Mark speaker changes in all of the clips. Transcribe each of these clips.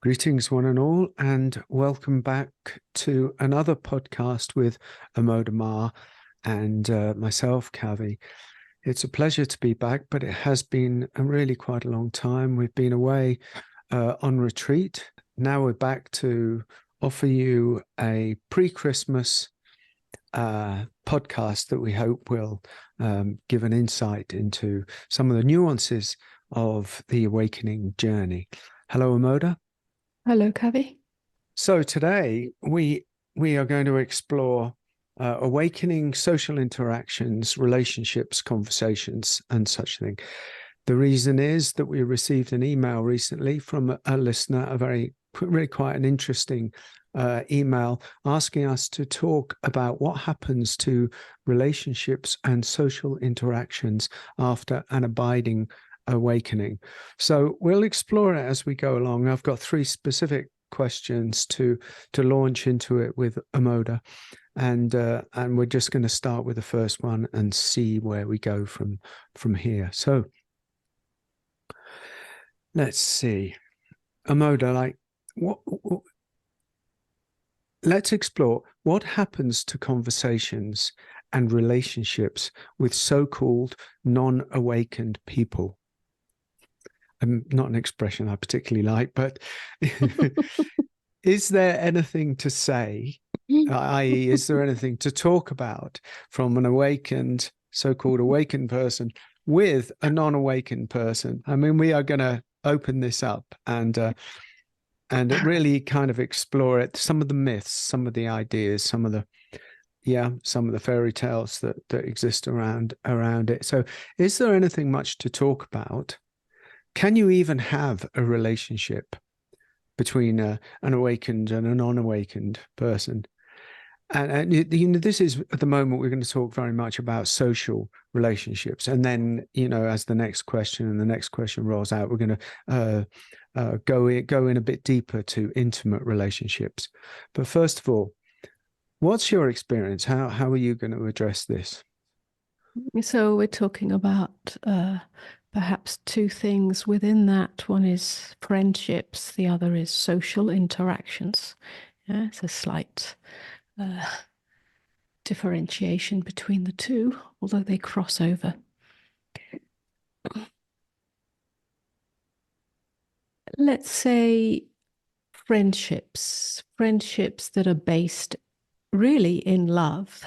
Speaker 1: Greetings, one and all, and welcome back to another podcast with Amoda Maa and myself, Kavi. It's a pleasure to be back, but it has been really quite a long time. We've been away on retreat. Now we're back to offer you a pre-Christmas podcast that we hope will give an insight into some of the nuances of the awakening journey. Hello, Amoda.
Speaker 2: Hello, Kavi.
Speaker 1: So today we are going to explore awakening social interactions, relationships, conversations, and such thing. The reason is that we received an email recently from a listener, really quite an interesting email asking us to talk about what happens to relationships and social interactions after an abiding awakening. So we'll explore it as we go along. I've got 3 specific questions to launch into it with Amoda, and we're just going to start with the first one and see where we go from here. So let's see, Amoda, let's explore what happens to conversations and relationships with so-called non-awakened people. Not an expression I particularly like, but is there anything to say, i.e., is there anything to talk about from an awakened, so-called awakened person with a non-awakened person? I mean, we are going to open this up and really kind of explore it, some of the myths, some of the ideas, some of the fairy tales that exist around it. So is there anything much to talk about? Can you even have a relationship between an awakened and a non-awakened person? And this is, at the moment, we're going to talk very much about social relationships. And then, as the next question and the next question rolls out, we're going to go in a bit deeper to intimate relationships. But first of all, what's your experience? How are you going to address this?
Speaker 2: So we're talking about perhaps 2 things within that. One is friendships, the other is social interactions. Yeah, it's a slight differentiation between the 2, although they cross over. Let's say friendships that are based really in love.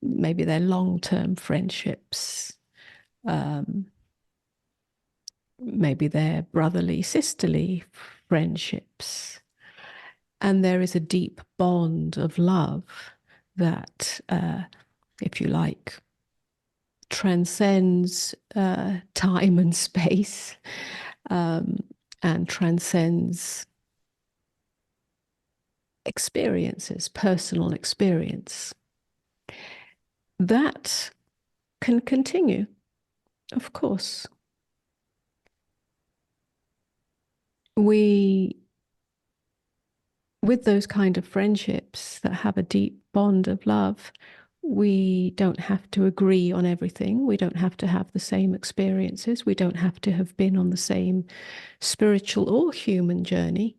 Speaker 2: Maybe they're long-term friendships. Maybe they're brotherly, sisterly friendships. And there is a deep bond of love that, if you like, transcends time and space, and transcends experiences, personal experience. That can continue, of course. With those kind of friendships that have a deep bond of love, we don't have to agree on everything. We don't have to have the same experiences. We don't have to have been on the same spiritual or human journey.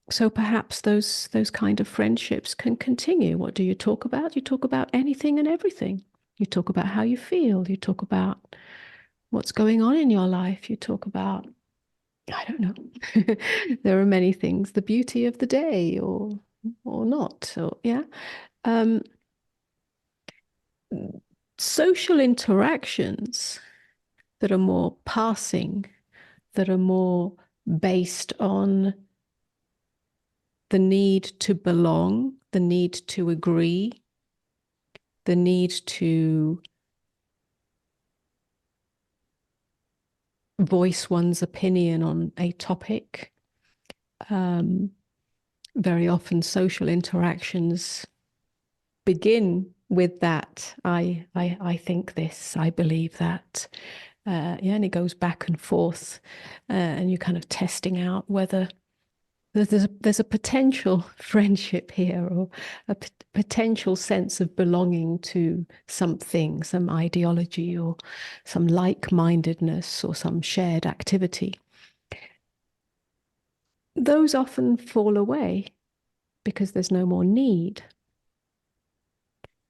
Speaker 2: So perhaps those kind of friendships can continue. What do you talk about? You talk about anything and everything. You talk about how you feel. You talk about what's going on in your life. You talk about, I don't know, there are many things, the beauty of the day or not. So, yeah. Social interactions that are more passing, that are more based on the need to belong, the need to agree, the need to voice one's opinion on a topic. Very often social interactions begin with that. I think this, I believe that. And it goes back and forth, and you're kind of testing out whether there's a potential friendship here, or a potential sense of belonging to something, some ideology, or some like-mindedness, or some shared activity. Those often fall away because there's no more need.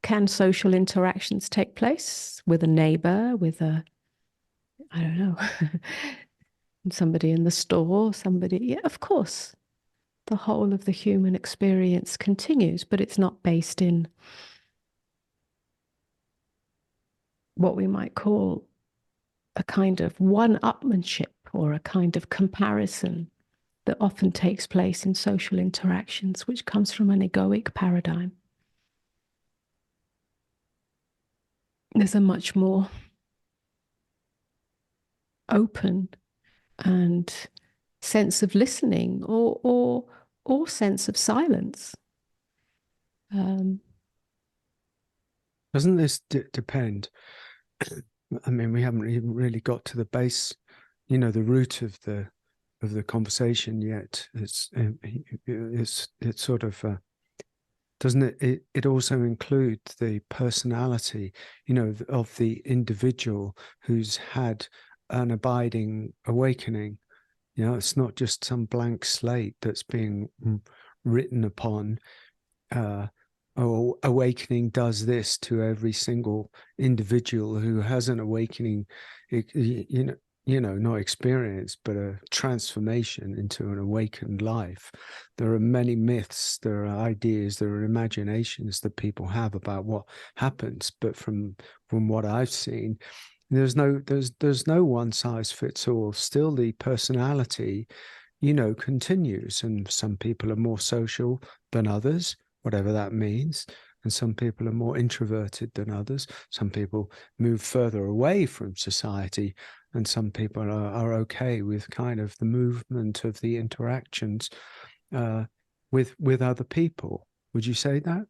Speaker 2: Can social interactions take place with a neighbor, with a, I don't know, somebody in the store, somebody? Yeah, of course. The whole of the human experience continues, but it's not based in what we might call a kind of one-upmanship or a kind of comparison that often takes place in social interactions, which comes from an egoic paradigm. There's a much more open and sense of listening, or sense of silence.
Speaker 1: Doesn't this depend? I mean, we haven't even really got to the base, the root of the conversation yet. It's sort of doesn't it? It also include the personality, of the individual who's had an abiding awakening. It's not just some blank slate that's being written upon. Awakening does this to every single individual who has an awakening, not experience, but a transformation into an awakened life. There are many myths, there are ideas, there are imaginations that people have about what happens, but from what I've seen, there's no one size fits all. Still, the personality, continues, and some people are more social than others, whatever that means. And some people are more introverted than others. Some people move further away from society, and some people are okay with kind of the movement of the interactions with other people. Would you say that?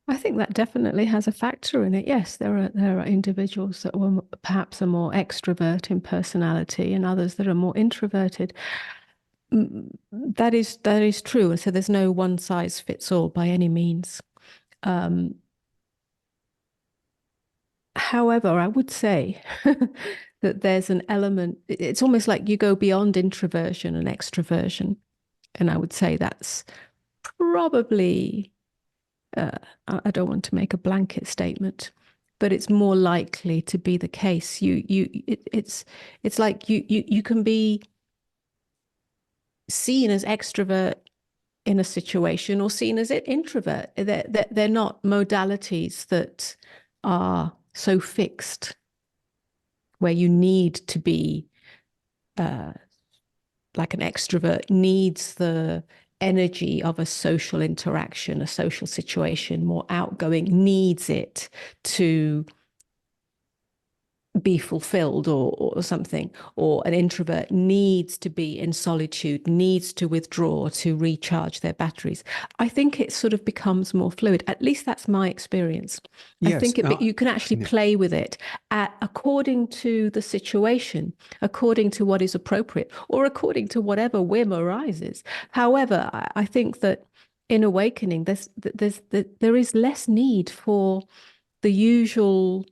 Speaker 2: I think that definitely has a factor in it. Yes, there are individuals that were perhaps are more extrovert in personality, and others that are more introverted. That is true, and so there's no one size fits all by any means. However, I would say that there's an element. It's almost like you go beyond introversion and extroversion, and I would say that's probably. I don't want to make a blanket statement, but it's more likely to be the case. It's like you can be seen as extrovert in a situation or seen as an introvert. They're not modalities that are so fixed where you need to be like an extrovert needs the energy of a social interaction, a social situation, more outgoing, needs it to be fulfilled or something, or an introvert needs to be in solitude, needs to withdraw to recharge their batteries. I think it sort of becomes more fluid. At least that's my experience.
Speaker 1: Yes,
Speaker 2: I think you can actually play with it according to the situation, according to what is appropriate, or according to whatever whim arises. However, I think that in awakening, there is less need for the usual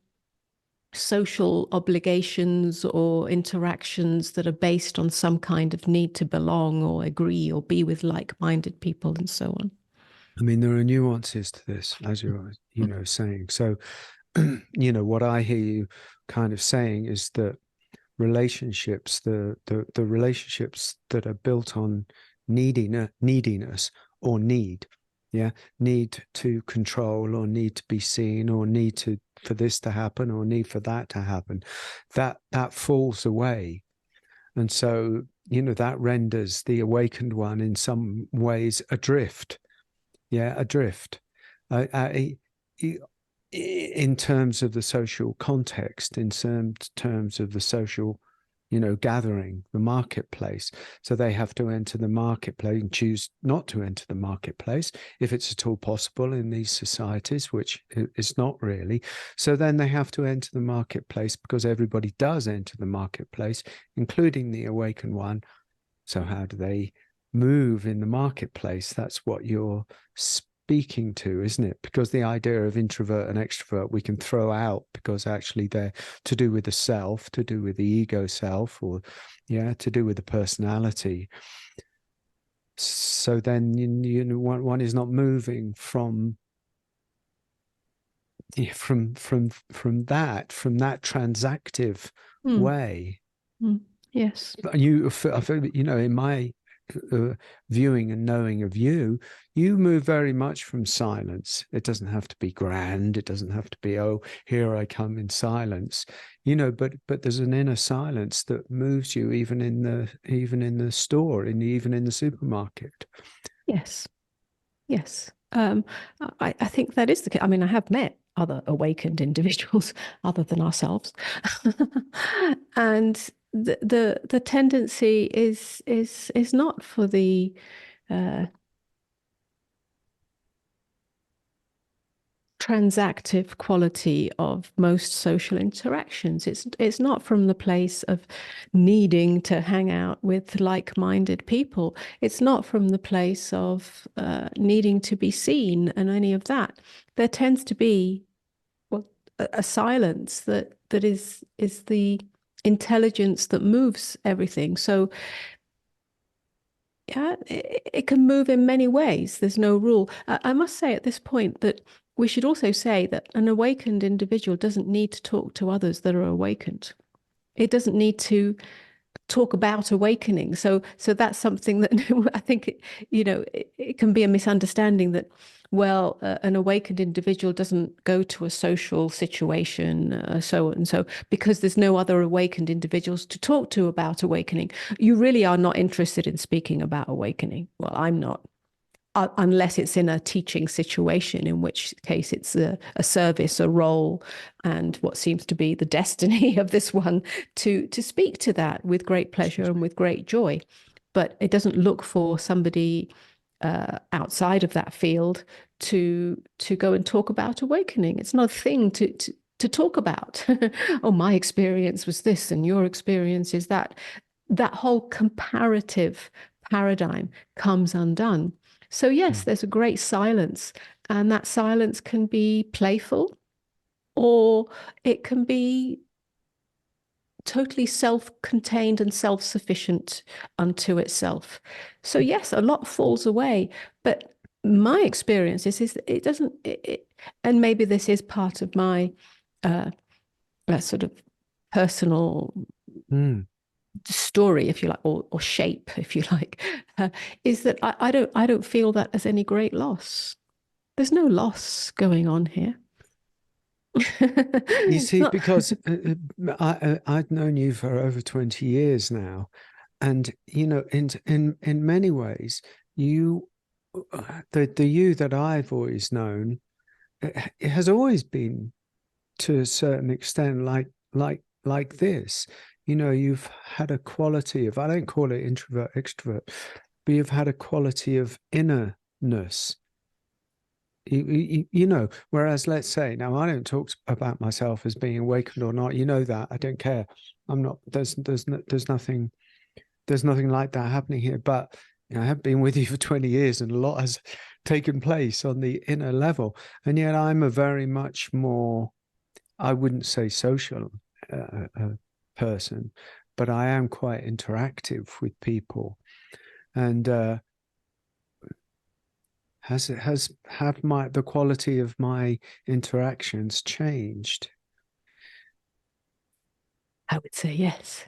Speaker 2: social obligations or interactions that are based on some kind of need to belong or agree or be with like-minded people and so on.
Speaker 1: I mean, there are nuances to this, as you're, saying. So, what I hear you kind of saying is that relationships, the relationships that are built on neediness or need, need to control or need to be seen or need for this to happen or need for that to happen, that falls away. And so, that renders the awakened one in some ways adrift. Yeah, adrift. In terms of the social context, in terms of the social, gathering, the marketplace. So they have to enter the marketplace and choose not to enter the marketplace if it's at all possible in these societies, which is not really. So then they have to enter the marketplace because everybody does enter the marketplace, including the awakened one. So how do they move in the marketplace, that's what you're speaking to, isn't it? Because the idea of introvert and extrovert we can throw out, because actually they're to do with the self, to do with the ego self, or to do with the personality. So then one is not moving from that transactive way.
Speaker 2: Yes.
Speaker 1: You know, in my viewing and knowing of you, you move very much from silence. It doesn't have to be grand. It doesn't have to be, oh, here I come in silence, you know, but there's an inner silence that moves you even in the store, even in the supermarket.
Speaker 2: Yes. Yes. I think that is the case. I mean, I have met other awakened individuals other than ourselves. And the tendency is not for the transactive quality of most social interactions. It's not from the place of needing to hang out with like-minded people. It's not from the place of needing to be seen and any of that. There tends to be a silence that is the intelligence that moves everything. So yeah, it can move in many ways. There's no rule. I must say at this point that we should also say that an awakened individual doesn't need to talk to others that are awakened. It doesn't need to talk about awakening. So that's something that I think, it can be a misunderstanding that, well, an awakened individual doesn't go to a social situation, so and so, because there's no other awakened individuals to talk to about awakening. You really are not interested in speaking about awakening. Well, I'm not. Unless it's in a teaching situation, in which case it's a service, a role, and what seems to be the destiny of this one to speak to that with great pleasure and with great joy. But it doesn't look for somebody outside of that field to go and talk about awakening. It's not a thing to talk about. Oh, my experience was this and your experience is that. That whole comparative paradigm comes undone. So yes, there's a great silence, and that silence can be playful, or it can be totally self-contained and self-sufficient unto itself. So yes, a lot falls away, but my experience is that it doesn't, and maybe this is part of my sort of personal story, if you like, or shape, if you like, is that I don't feel that as any great loss. There's no loss going on here.
Speaker 1: You see, because I've known you for over 20 years now, and you know, in many ways, you, the you that I've always known, it has always been to a certain extent like this. You know, you've had a quality of, I don't call it introvert extrovert, but you've had a quality of innerness. You know, whereas let's say now, I don't talk about myself as being awakened or not. You know that I don't care. I'm not. There's nothing like that happening here. But you know, I have been with you for 20 years, and a lot has taken place on the inner level. And yet, I'm a very much more, I wouldn't say social person, but I am quite interactive with people, and have the quality of my interactions changed?
Speaker 2: I would say yes.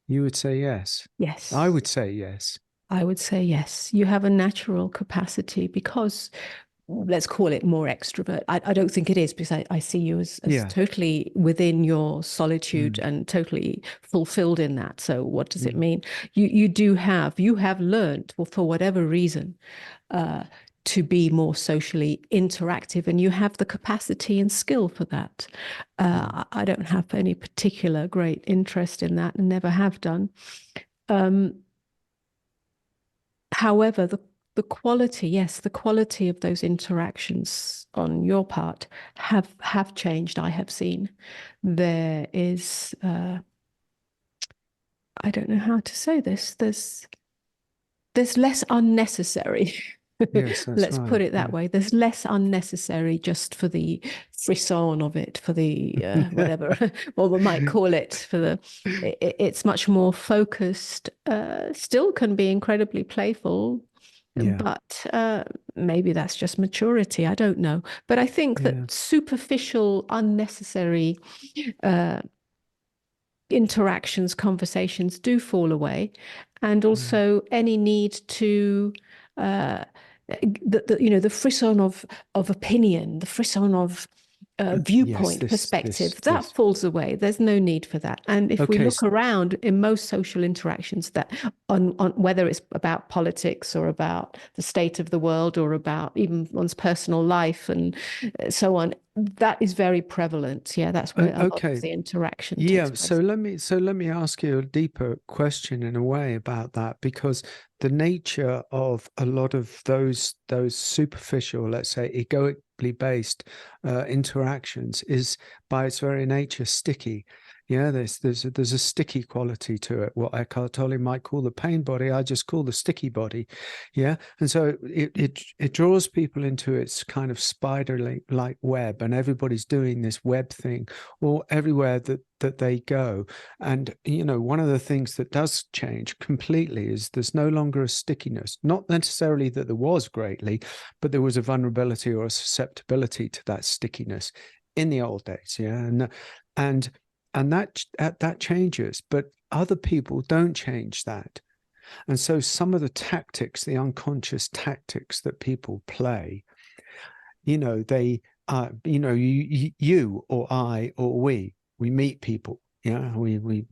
Speaker 1: You would say yes.
Speaker 2: Yes.
Speaker 1: I would say yes.
Speaker 2: I would say yes. You have a natural capacity because, let's call it more extrovert. I don't think it is, because I see you as totally within your solitude and totally fulfilled in that. So what does it mean? You have learned, well, for whatever reason, to be more socially interactive, and you have the capacity and skill for that. I don't have any particular great interest in that and never have done. However, the quality, yes, the quality of those interactions on your part have changed. I have seen there is, I don't know how to say this. there's less unnecessary.
Speaker 1: Yes, that's
Speaker 2: Let's
Speaker 1: right.
Speaker 2: put it that way. There's less unnecessary just for the frisson of it, for the whatever, what we might call it. It's much more focused. Still can be incredibly playful, but maybe that's just maturity. I don't know. But I think that superficial, unnecessary interactions, conversations do fall away, and also any need to the frisson of opinion, the frisson of viewpoint, perspective, that falls away. There's no need for that. And if we look around in most social interactions, that on whether it's about politics or about the state of the world or about even one's personal life and so on, that is very prevalent. Yeah, that's where a lot of the interaction takes place.
Speaker 1: So let me ask you a deeper question in a way about that, because the nature of a lot of those superficial, let's say egoically based interactions is by its very nature sticky. Yeah, there's a sticky quality to it. What Eckhart Tolle might call the pain body, I just call the sticky body. Yeah, and so it draws people into its kind of spider-like web, and everybody's doing this web thing, or everywhere that they go. And one of the things that does change completely is there's no longer a stickiness. Not necessarily that there was greatly, but there was a vulnerability or a susceptibility to that stickiness in the old days. Yeah, and that changes, but other people don't change that. And so some of the tactics, the unconscious tactics that people play, they you or I or we meet people. Yeah, we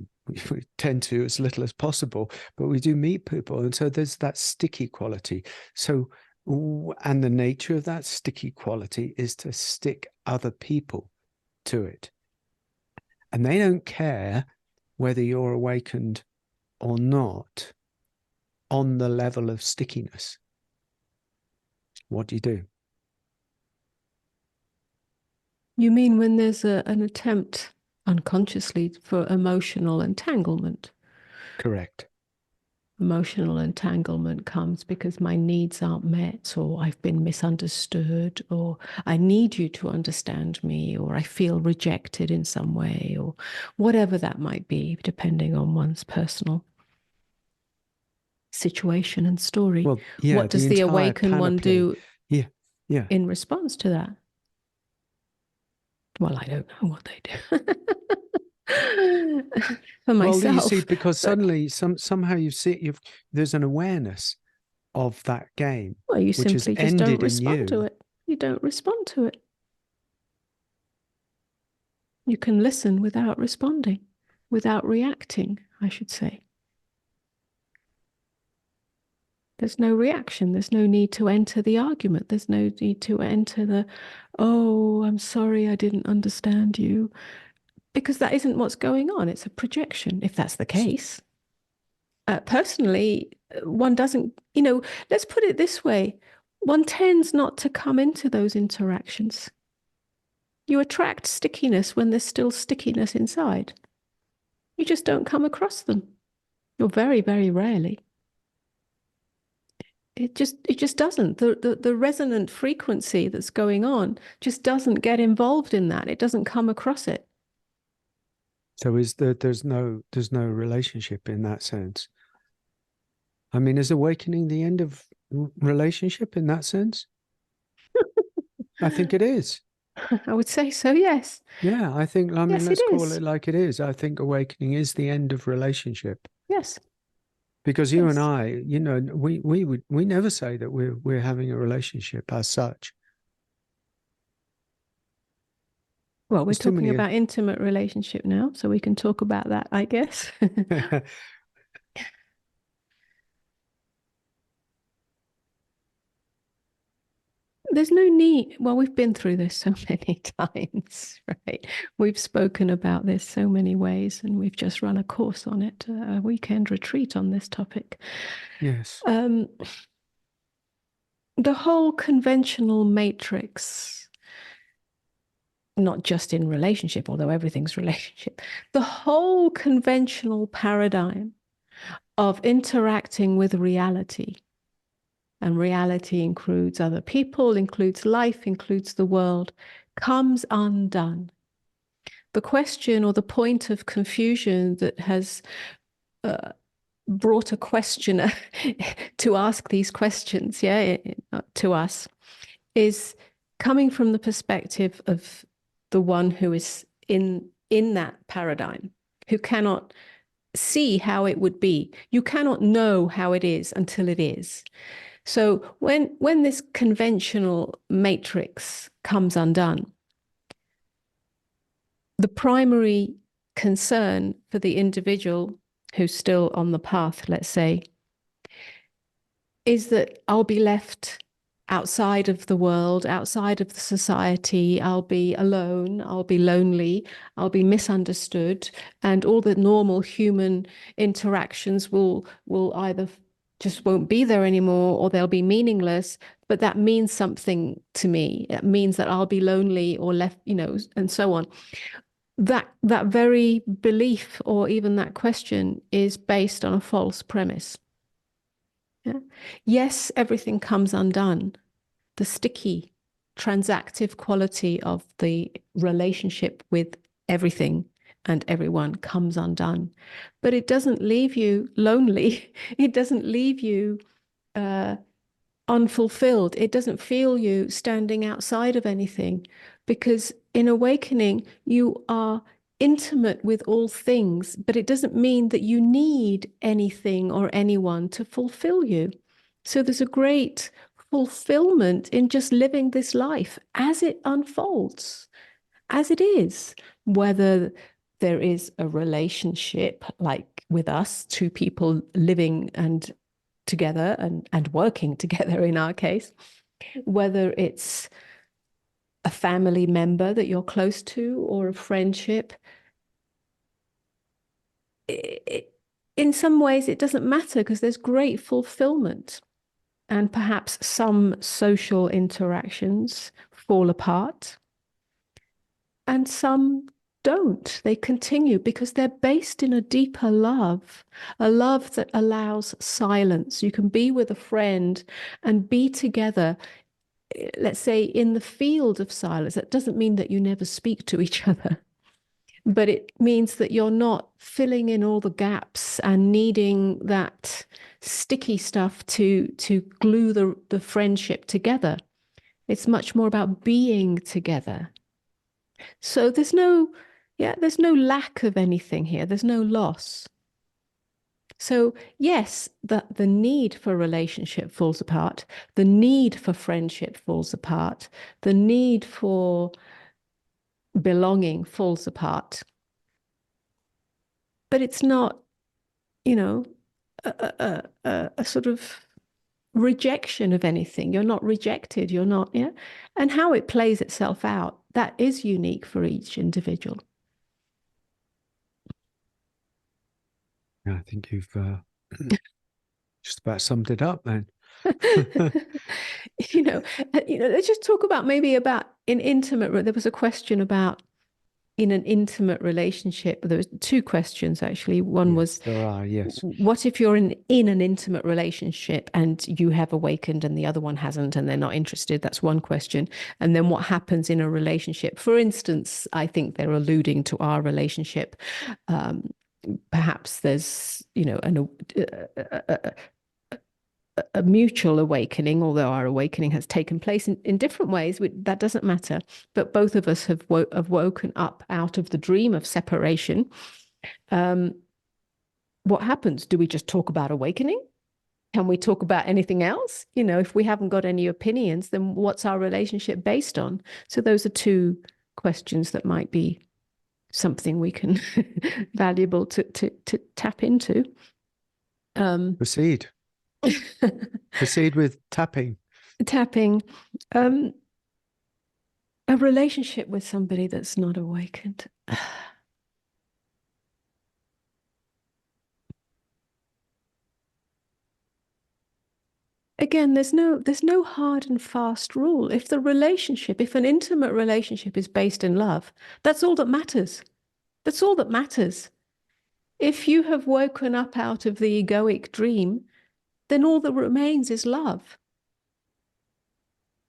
Speaker 1: tend to as little as possible, but we do meet people, and so there's that sticky quality. So, and the nature of that sticky quality is to stick other people to it. And they don't care whether you're awakened or not on the level of stickiness. What do you do?
Speaker 2: You mean when there's an attempt unconsciously for emotional entanglement?
Speaker 1: Correct.
Speaker 2: Emotional entanglement comes because my needs aren't met, or I've been misunderstood, or I need you to understand me, or I feel rejected in some way, or whatever that might be, depending on one's personal situation and story.
Speaker 1: Well, yeah,
Speaker 2: what does the awakened one do
Speaker 1: in
Speaker 2: response to that? Well, I don't know what they do. For myself.
Speaker 1: Well, you see, because suddenly somehow there's an awareness of that game.
Speaker 2: Well, you
Speaker 1: which
Speaker 2: simply just don't respond to it. You don't respond to it. You can listen without responding, without reacting, I should say. There's no reaction. There's no need to enter the argument. There's no need to enter the, oh, I'm sorry, I didn't understand you. Because that isn't what's going on. It's a projection, if that's the case. Personally, one doesn't, let's put it this way. One tends not to come into those interactions. You attract stickiness when there's still stickiness inside. You just don't come across them. Or very, very rarely. It just doesn't. The resonant frequency that's going on just doesn't get involved in that. It doesn't come across it.
Speaker 1: So there's no relationship in that sense? I mean, is awakening the end of relationship in that sense? I think it is.
Speaker 2: I would say so, yes.
Speaker 1: Yeah, I mean, yes, let's call it like it is. I think awakening is the end of relationship.
Speaker 2: Yes.
Speaker 1: Because you and I, we never say that we're having a relationship as such.
Speaker 2: Well, we're talking about intimate relationship now, so we can talk about that, I guess. There's no need. Well, we've been through this so many times, right? We've spoken about this so many ways, and we've just run a course on it, a weekend retreat on this topic.
Speaker 1: Yes.
Speaker 2: The whole conventional matrix, not just in relationship, although everything's relationship, the whole conventional paradigm of interacting with reality, and reality includes other people, includes life, includes the world, comes undone. The question or the point of confusion that has brought a questioner to ask these questions, to us, is coming from the perspective of the one who is in that paradigm, who cannot see how it would be. You cannot know how it is until it is. So when this conventional matrix comes undone, the primary concern for the individual who's still on the path, let's say, is that I'll be left outside of the world, outside of the society. I'll be alone, I'll be lonely, I'll be misunderstood, and all the normal human interactions will either just won't be there anymore, or they'll be meaningless. But that means something to me. It means that I'll be lonely or left, and so on. That very belief, or even that question, is based on a false premise. Yeah? Yes, everything comes undone. The sticky, transactive quality of the relationship with everything and everyone comes undone. But it doesn't leave you lonely. It doesn't leave you unfulfilled. It doesn't feel you standing outside of anything, because in awakening, you are intimate with all things, but it doesn't mean that you need anything or anyone to fulfill you. So there's a great fulfillment in just living this life as it unfolds, as it is, whether there is a relationship like with us, two people living and together and working together in our case, whether it's a family member that you're close to or a friendship. In some ways, it doesn't matter, because there's great fulfillment. And perhaps some social interactions fall apart and some don't. They continue because they're based in a deeper love, a love that allows silence. You can be with a friend and be together, let's say, in the field of silence. That doesn't mean that you never speak to each other, but it means that you're not filling in all the gaps and needing that sticky stuff to glue the friendship together. It's much more about being together. So there's no lack of anything here. There's no loss. So yes, the need for relationship falls apart. The need for friendship falls apart. The need for belonging falls apart. But it's not, a sort of rejection of anything. You're not rejected. You're not, yeah. And how it plays itself out, that is unique for each individual.
Speaker 1: Yeah, I think you've just about summed it up then.
Speaker 2: Let's just talk about in intimate. There was a question about in an intimate relationship. There was two questions actually. One was,
Speaker 1: there are, yes.
Speaker 2: What if you're in an intimate relationship and you have awakened and the other one hasn't and they're not interested? That's one question. And then what happens in a relationship? For instance, I think they're alluding to our relationship. Perhaps there's, a mutual awakening, although our awakening has taken place in different ways. That doesn't matter. But both of us have woken up out of the dream of separation. What happens? Do we just talk about awakening? Can we talk about anything else? If we haven't got any opinions, then what's our relationship based on? So those are two questions that might be something we can valuable to tap into.
Speaker 1: Proceed. Proceed with tapping.
Speaker 2: A relationship with somebody that's not awakened. Again, there's no hard and fast rule. If an intimate relationship is based in love, that's all that matters. That's all that matters. If you have woken up out of the egoic dream, then all that remains is love.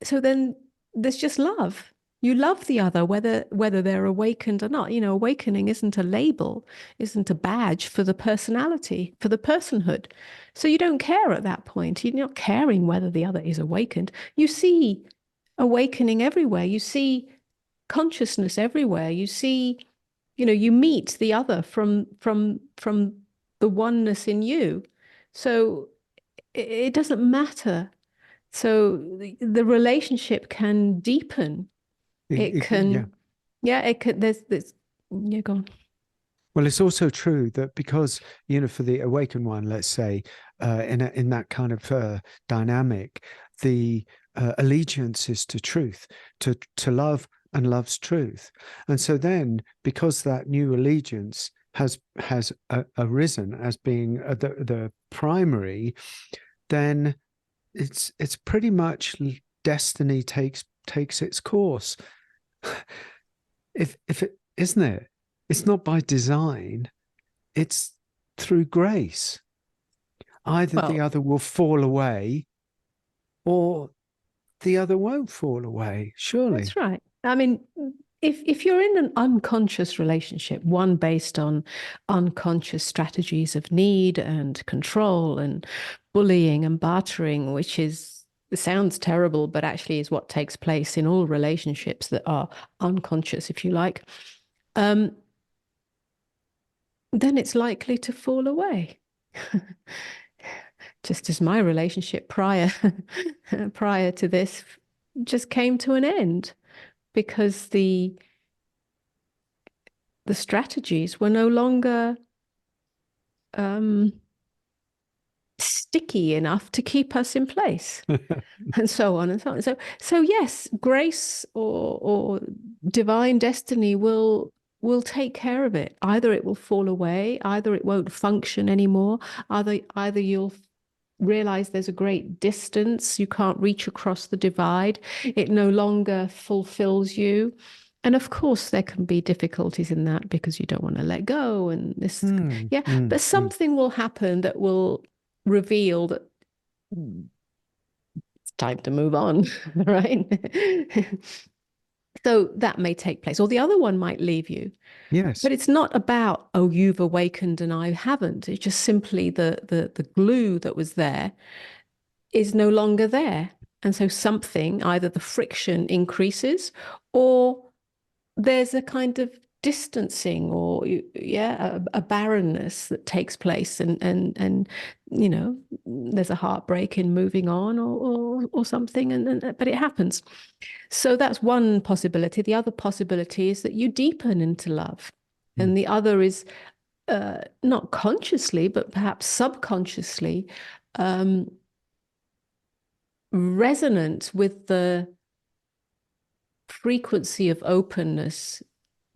Speaker 2: So then there's just love. You love the other, whether they're awakened or not. You know, awakening isn't a label, isn't a badge for the personality, for the personhood. So you don't care at that point. You're not caring whether the other is awakened. You see awakening everywhere. You see consciousness everywhere. You see, you know, you meet the other from the oneness in you. So it doesn't matter. So the relationship can deepen. It
Speaker 1: Yeah.
Speaker 2: can, yeah, it could, there's, yeah, go on.
Speaker 1: Well, it's also true that because, you know, for the awakened one, let's say, in that kind of dynamic, the allegiance is to truth, to love, and love's truth. And so then, because that new allegiance has arisen as being the primary, then it's pretty much destiny takes its course. If it isn't it, it's not by design, it's through grace. Either the
Speaker 2: Well,
Speaker 1: other will fall away or the other won't fall away, surely.
Speaker 2: that's right. I mean, if you're in an unconscious relationship, one based on unconscious strategies of need and control and bullying and bartering, which is sounds terrible, but actually is what takes place in all relationships that are unconscious, if you like, then it's likely to fall away. Just as my relationship prior to this just came to an end because the strategies were no longer sticky enough to keep us in place, and so on and so on. So yes, grace or divine destiny will take care of it. Either it will fall away, either it won't function anymore, either you'll realize there's a great distance, you can't reach across the divide, it no longer fulfills you. And of course, there can be difficulties in that because you don't want to let go. And this, yeah, but something will happen that will reveal that it's time to move on, right? So that may take place, or the other one might leave you.
Speaker 1: Yes.
Speaker 2: But it's not about, oh, you've awakened and I haven't. It's just simply the glue that was there is no longer there. And so something, either the friction increases or there's a kind of distancing or a barrenness that takes place and you know there's a heartbreak in moving on or something and but it happens. So that's one possibility. The other possibility is that you deepen into love, and the other is not consciously but perhaps subconsciously resonant with the frequency of openness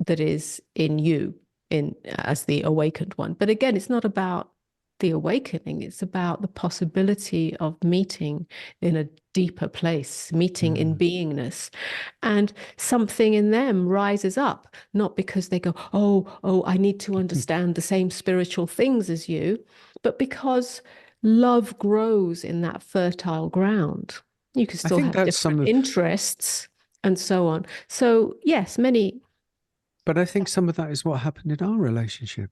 Speaker 2: that is in you in as the awakened one. But again, it's not about the awakening, it's about the possibility of meeting in a deeper place, meeting in beingness. And something in them rises up, not because they go, oh, I need to understand the same spiritual things as you, but because love grows in that fertile ground. You can still have different interests and so on. So yes, many.
Speaker 1: But I think some of that is what happened in our relationship.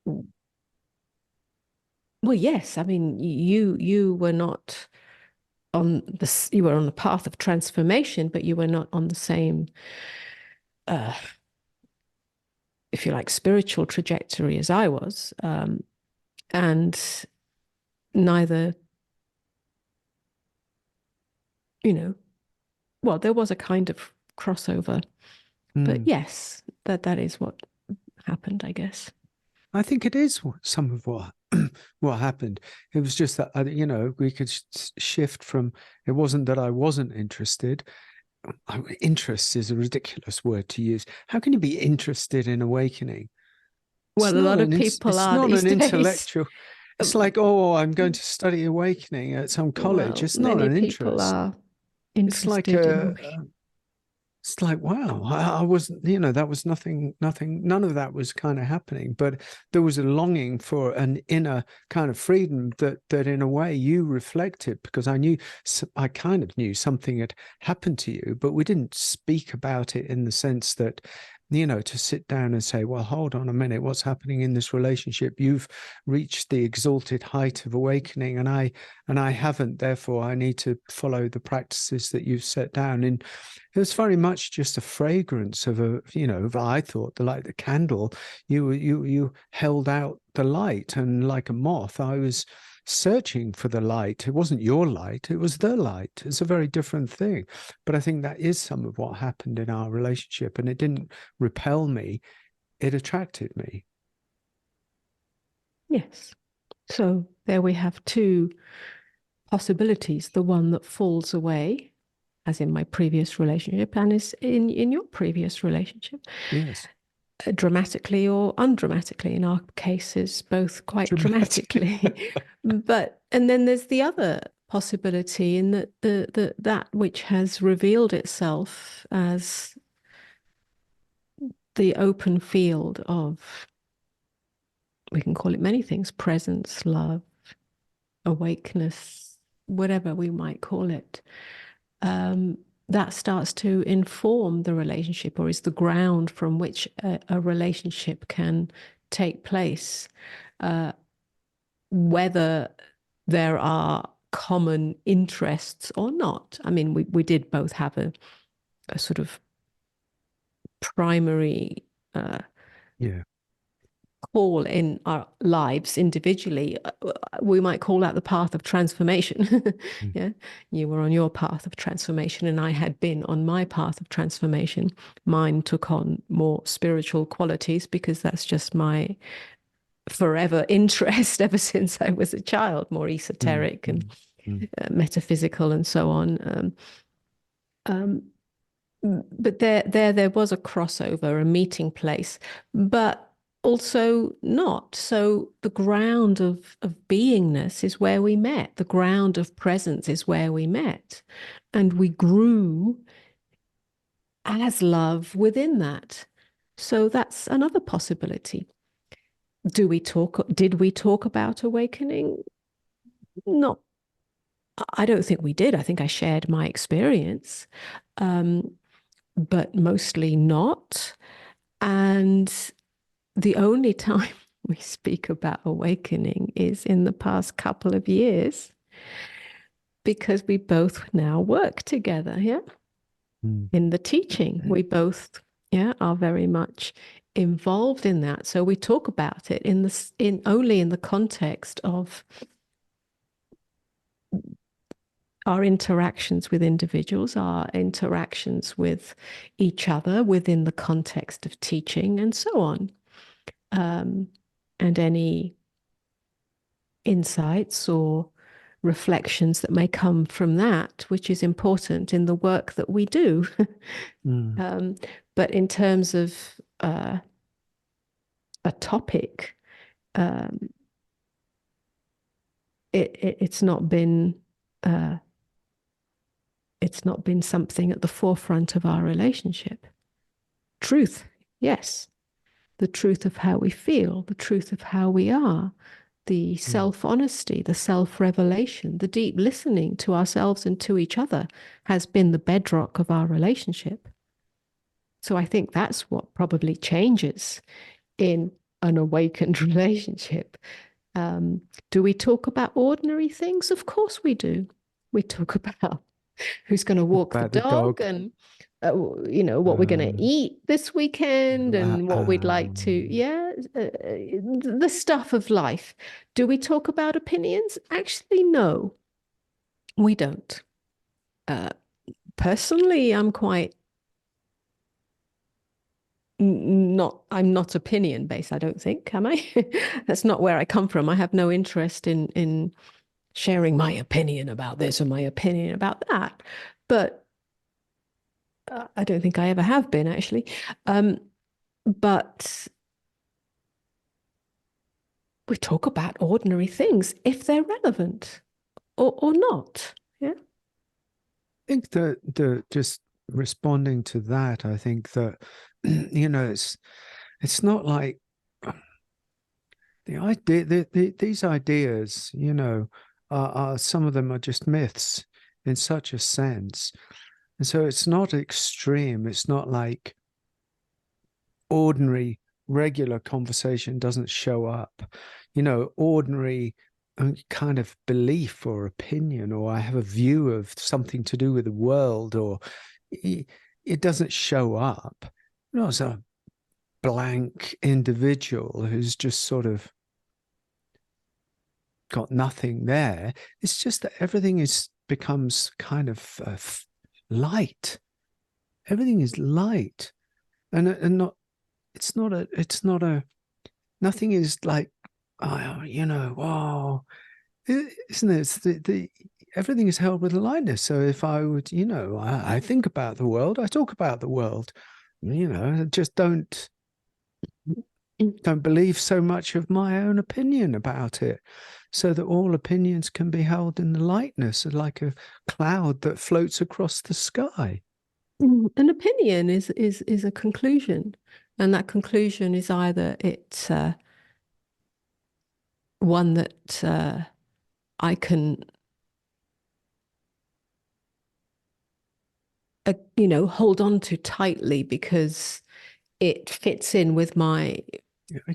Speaker 2: Well, yes. I mean, you were not on the you were on the path of transformation, but you were not on the same, if you like, spiritual trajectory as I was, and neither. You know, well, there was a kind of crossover, but yes, that is what happened, I guess.
Speaker 1: I think it is some of what happened. It was just that you know, we could shift from. It wasn't that I wasn't interested. Interest is a ridiculous word to use. How can you be interested in awakening?
Speaker 2: Well, a lot of people are these days. It's not an
Speaker 1: intellectual. It's like, oh, I'm going to study awakening at some college.
Speaker 2: Well,
Speaker 1: It's not an interest.
Speaker 2: Are interested
Speaker 1: It's like
Speaker 2: in
Speaker 1: It's like, wow, I wasn't, that was nothing, none of that was kind of happening. But there was a longing for an inner kind of freedom that in a way you reflected, because I kind of knew something had happened to you, but we didn't speak about it in the sense that, to sit down and say, well, hold on a minute, what's happening in this relationship? You've reached the exalted height of awakening, and I haven't, therefore I need to follow the practices that you've set down. And it was very much just a fragrance of I thought, the candle. You held out the light, and like a moth, I was searching for the light. It wasn't your light, it was the light. It's a very different thing. But I think that is some of what happened in our relationship, and it didn't repel me, it attracted me.
Speaker 2: Yes. So there we have two possibilities. The one that falls away, as in my previous relationship, and is in your previous relationship.
Speaker 1: Yes.
Speaker 2: Dramatically or undramatically. In our cases, both quite dramatically. And then there's the other possibility, in that that which has revealed itself as the open field of, we can call it many things, presence, love, awakeness, whatever we might call it, that starts to inform the relationship, or is the ground from which a relationship can take place, whether there are common interests or not. I mean, we did both have a sort of primary call in our lives individually. We might call that the path of transformation. Yeah, you were on your path of transformation, and I had been on my path of transformation. Mine took on more spiritual qualities, because that's just my forever interest ever since I was a child, more esoteric and metaphysical and so on. But there was a crossover, a meeting place, but also not. So the ground of beingness is where we met. The ground of presence is where we met. And we grew as love within that. So that's another possibility. Did we talk about awakening? No, I don't think we did. I think I shared my experience, but mostly not. And the only time we speak about awakening is in the past couple of years, because we both now work together, in the teaching. We both, are very much involved in that. So we talk about it only in the context of our interactions with individuals, our interactions with each other within the context of teaching, and so on. And any insights or reflections that may come from that, which is important in the work that we do. But in terms of a topic, it's not been something at the forefront of our relationship. Truth, yes. The truth of how we feel, the truth of how we are, the self-honesty, the self-revelation, the deep listening to ourselves and to each other has been the bedrock of our relationship. So I think that's what probably changes in an awakened relationship. Do we talk about ordinary things? Of course we do. We talk about who's going to walk the dog, and what we're going to eat this weekend, and what we'd like to, the stuff of life. Do we talk about opinions? Actually, no, we don't. Personally, I'm not opinion based, I don't think, am I? That's not where I come from. I have no interest in sharing my opinion about this or my opinion about that. But I don't think I ever have been, actually. But we talk about ordinary things if they're relevant or not. Yeah.
Speaker 1: I think the just responding to that, I think that, it's not like the idea, these ideas, are some of them are just myths in such a sense. And so it's not extreme. It's not like ordinary, regular conversation doesn't show up. Ordinary kind of belief or opinion, or I have a view of something to do with the world, or it doesn't show up. It's a blank individual who's just sort of got nothing there. It's just that everything becomes kind of light. Everything is light, and not. It's not a. Nothing is like, wow, isn't it? It's the everything is held with lightness. So if I would, I think about the world, I talk about the world. Just don't believe so much of my own opinion about it, so that all opinions can be held in the lightness, like a cloud that floats across the sky.
Speaker 2: An opinion is a conclusion, and that conclusion is either it's one that I can hold on to tightly because it fits in with my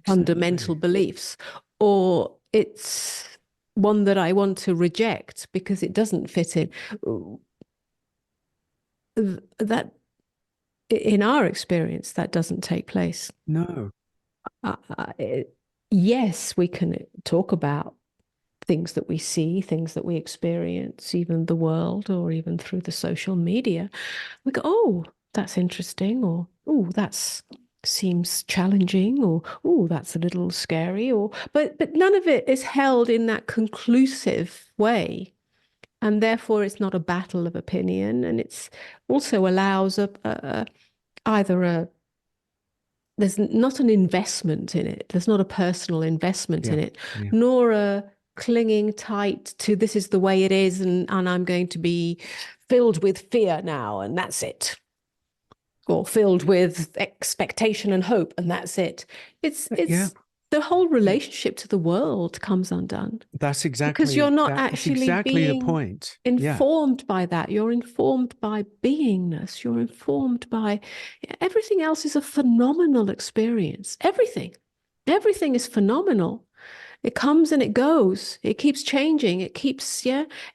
Speaker 2: fundamental beliefs, or it's one that I want to reject because it doesn't fit in. That, in our experience, that doesn't take place.
Speaker 1: No.
Speaker 2: Yes, we can talk about things that we see, things that we experience, even the world, or even through the social media. We go, oh, that's interesting, or oh, that's seems challenging, or oh, that's a little scary, but none of it is held in that conclusive way. And therefore it's not a battle of opinion, and it's also allows there's not an investment in it. There's not a personal investment in it, nor a clinging tight to this is the way it is, and I'm going to be filled with fear now, and that's it. Or filled with expectation and hope, and that's it. It's the whole relationship to the world comes undone.
Speaker 1: That's exactly,
Speaker 2: because you're not actually being
Speaker 1: the point.
Speaker 2: Informed by that. You're informed by beingness. You're informed by everything else is a phenomenal experience. Everything is phenomenal. It comes and it goes. It keeps changing. It keeps,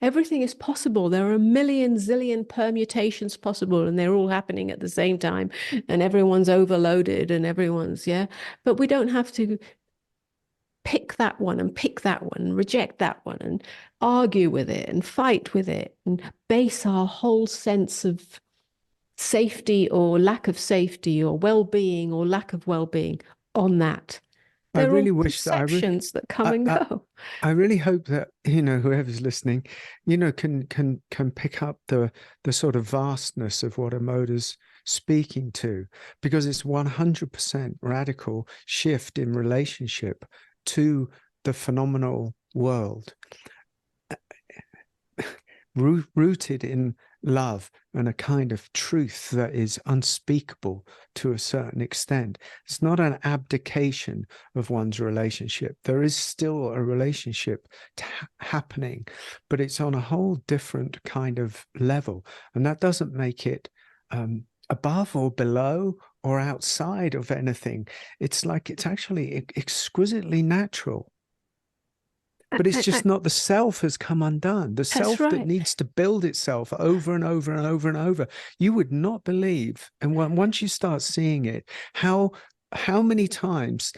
Speaker 2: everything is possible. There are a million zillion permutations possible, and they're all happening at the same time, and everyone's overloaded, and everyone's, but we don't have to pick that one and pick that one and reject that one and argue with it and fight with it and base our whole sense of safety or lack of safety or well-being or lack of well-being on that. I really wish perceptions that come and go.
Speaker 1: I really hope that whoever's listening, can pick up the sort of vastness of what Amoda's speaking to, because it's 100% radical shift in relationship to the phenomenal world, rooted in love and a kind of truth that is unspeakable to a certain extent. It's not an abdication of one's relationship. There is still a relationship happening, but it's on a whole different kind of level. And that doesn't make it above or below or outside of anything. It's like it's actually exquisitely natural. But it's just not, the self has come undone. The self that needs to build itself over and over and over and over. You would not believe, and once you start seeing it, how many times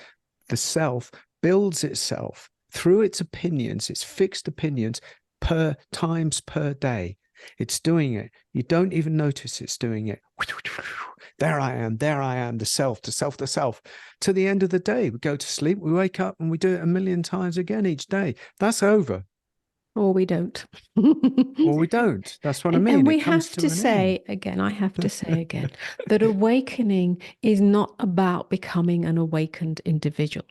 Speaker 1: the self builds itself through its opinions, its fixed opinions, times per day. It's doing it. You don't even notice it's doing it. There I am, the self, the self, the self. To the end of the day, we go to sleep, we wake up, and we do it a million times again each day. That's over.
Speaker 2: Or we don't.
Speaker 1: Or we don't. That's what I mean.
Speaker 2: And we have to say again, I have to say again, that awakening is not about becoming an awakened individual.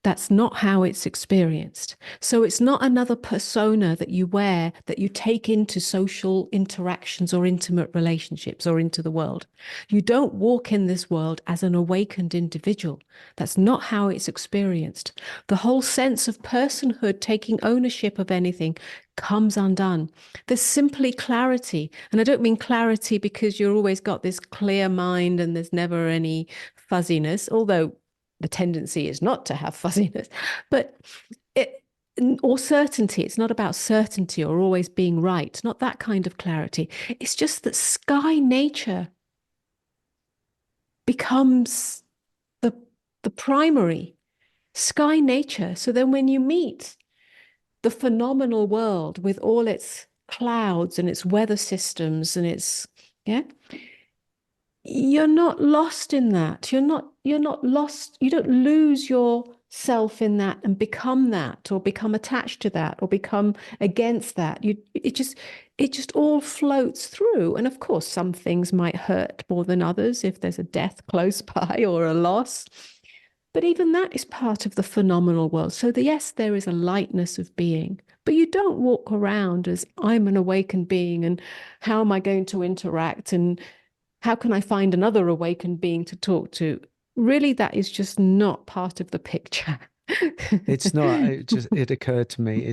Speaker 2: That's not how it's experienced. So it's not another persona that you wear that you take into social interactions or intimate relationships or into the world. You don't walk in this world as an awakened individual. That's not how it's experienced. The whole sense of personhood, taking ownership of anything, comes undone. There's simply clarity. And I don't mean clarity because you've always got this clear mind and there's never any fuzziness, although the tendency is not to have fuzziness, but or certainty. It's not about certainty or always being right, not that kind of clarity. It's just that sky nature becomes the primary sky nature. So then when you meet the phenomenal world with all its clouds and its weather systems and its, yeah, you're not lost in that. You're not lost. You don't lose yourself in that and become that or become attached to that or become against that. It just all floats through. And of course, some things might hurt more than others if there's a death close by or a loss. But even that is part of the phenomenal world. So yes, there is a lightness of being, but you don't walk around as I'm an awakened being and how am I going to interact and how can I find another awakened being to talk to? Really, that is just not part of the picture.
Speaker 1: It's not. It occurred to me.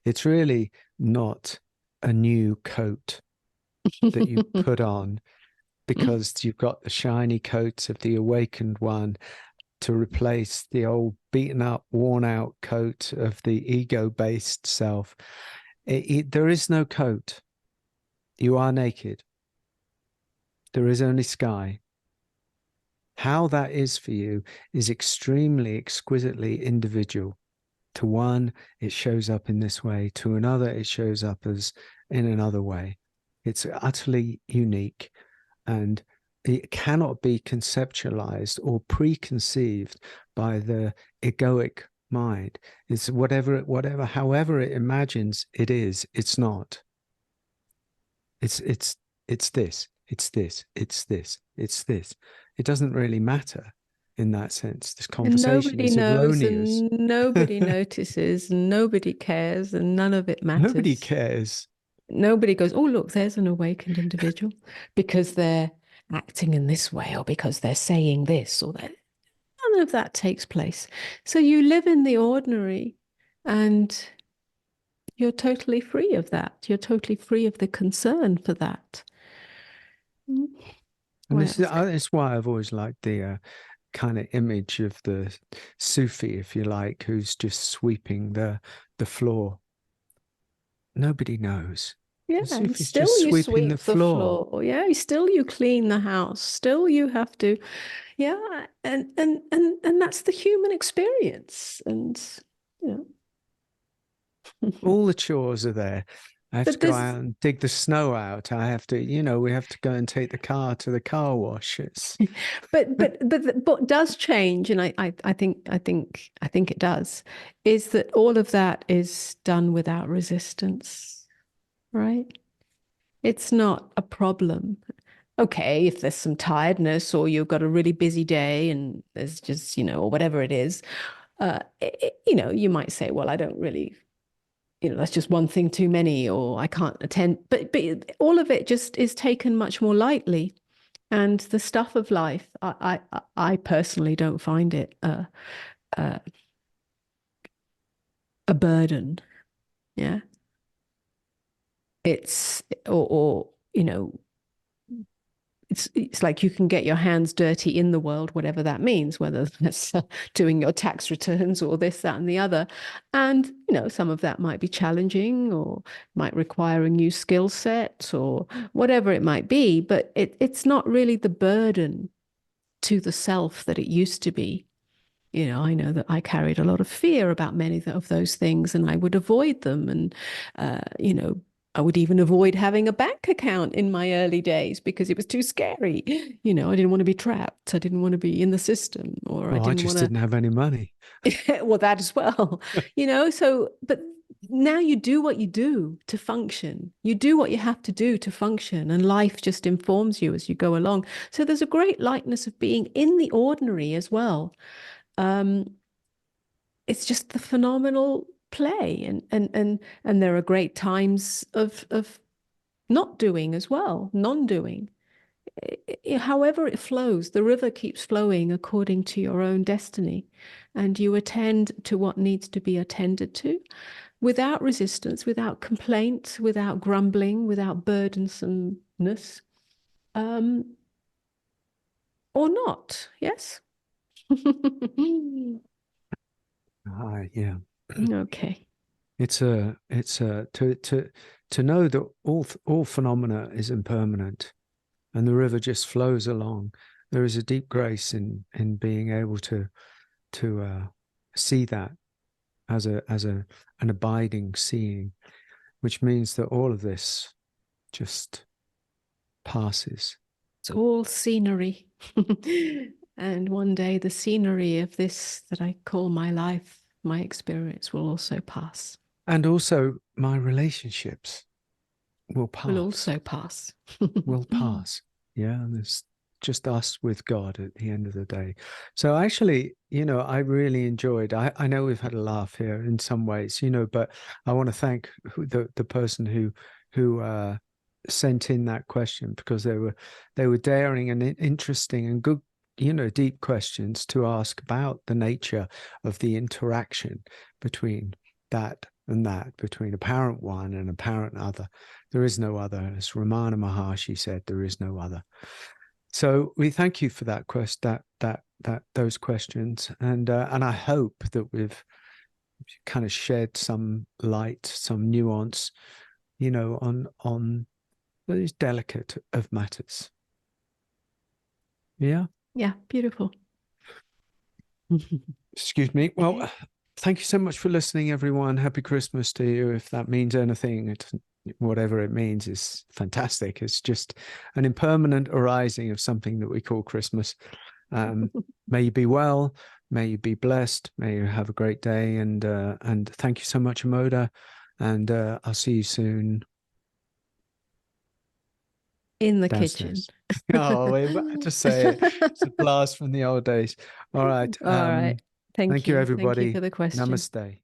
Speaker 1: It's really not a new coat that you put on because you've got the shiny coats of the awakened one to replace the old beaten up, worn out coat of the ego-based self. There is no coat. You are naked. There is only sky. How that is for you is extremely, exquisitely individual. To one, it shows up in this way. To another, it shows up as in another way. It's utterly unique, and it cannot be conceptualized or preconceived by the egoic mind. It's however it imagines it is, it's not. It's this, it's this, it's this, it's this. It doesn't really matter in that sense. This conversation
Speaker 2: Nobody
Speaker 1: is
Speaker 2: knows
Speaker 1: erroneous.
Speaker 2: and nobody notices and nobody cares and none of it matters.
Speaker 1: Nobody cares.
Speaker 2: Nobody goes, oh, look, there's an awakened individual because they're acting in this way or because they're saying this or that. None of that takes place. So you live in the ordinary and you're totally free of that. You're totally free of the concern for that.
Speaker 1: And this is why I've always liked the kind of image of the Sufi, if you like, who's just sweeping the floor. Nobody knows.
Speaker 2: Yeah,
Speaker 1: The Sufi's
Speaker 2: still
Speaker 1: just
Speaker 2: you
Speaker 1: sweeping
Speaker 2: sweep
Speaker 1: the
Speaker 2: the
Speaker 1: floor.
Speaker 2: floor. Yeah, still you clean the house. Still you have to, yeah, and that's the human experience. And you know,
Speaker 1: All the chores are there. I have to
Speaker 2: but
Speaker 1: go
Speaker 2: this,
Speaker 1: out and dig the snow out. I have to, we have to go and take the car to the car wash.
Speaker 2: but what does change, and I think it does, is that all of that is done without resistance, right? It's not a problem. Okay, if there's some tiredness or you've got a really busy day and there's just, or whatever it is, you might say, well, I don't really, that's just one thing too many, or I can't attend. But all of it just is taken much more lightly. And the stuff of life, I personally don't find it a burden. Yeah. It's, or it's like you can get your hands dirty in the world, whatever that means, whether that's doing your tax returns or this, that, and the other. And, some of that might be challenging or might require a new skill set or whatever it might be, but it's not really the burden to the self that it used to be. I know that I carried a lot of fear about many of those things and I would avoid them. And, I would even avoid having a bank account in my early days because it was too scary. I didn't want to be trapped. I didn't want to be in the system, or
Speaker 1: I just didn't have any money.
Speaker 2: Well, that as well, but now you do what you do to function. You do what you have to do to function, and life just informs you as you go along. So there's a great lightness of being in the ordinary as well. it's just the phenomenal play, and there are great times of not doing as well, non-doing. However it flows, the river keeps flowing according to your own destiny, and you attend to what needs to be attended to without resistance, without complaint, without grumbling, without burdensomeness, or not. Yes.
Speaker 1: Yeah.
Speaker 2: Okay.
Speaker 1: It's to know that all phenomena is impermanent, and the river just flows along. There is a deep grace in being able to see that as an abiding seeing, which means that all of this just passes.
Speaker 2: It's all scenery. And one day the scenery of this that I call my life, my experience, will also pass.
Speaker 1: And also my relationships will pass.
Speaker 2: Will also pass.
Speaker 1: Will pass. Yeah, there's just us with God at the end of the day. So actually, I really enjoyed. I know we've had a laugh here in some ways, but I want to thank the person who sent in that question, because they were daring and interesting and good, deep questions to ask about the nature of the interaction between that and that, between apparent one and apparent other. There is no other. As Ramana Maharshi said, there is no other. So we thank you for that those questions, and I hope that we've kind of shed some light, some nuance, on those delicate of matters. Yeah.
Speaker 2: Yeah, beautiful.
Speaker 1: Excuse me. Well, thank you so much for listening, everyone. Happy Christmas to you. If that means anything, whatever it means is fantastic. It's just an impermanent arising of something that we call Christmas. May you be well. May you be blessed. May you have a great day. And thank you so much, Amoda. And I'll see you soon.
Speaker 2: In the
Speaker 1: Downstairs.
Speaker 2: kitchen.
Speaker 1: Oh, just say it. It's a blast from the old days. All right.
Speaker 2: All right. Thank
Speaker 1: Thank you,
Speaker 2: you.
Speaker 1: everybody.
Speaker 2: Thank you for the question.
Speaker 1: Namaste.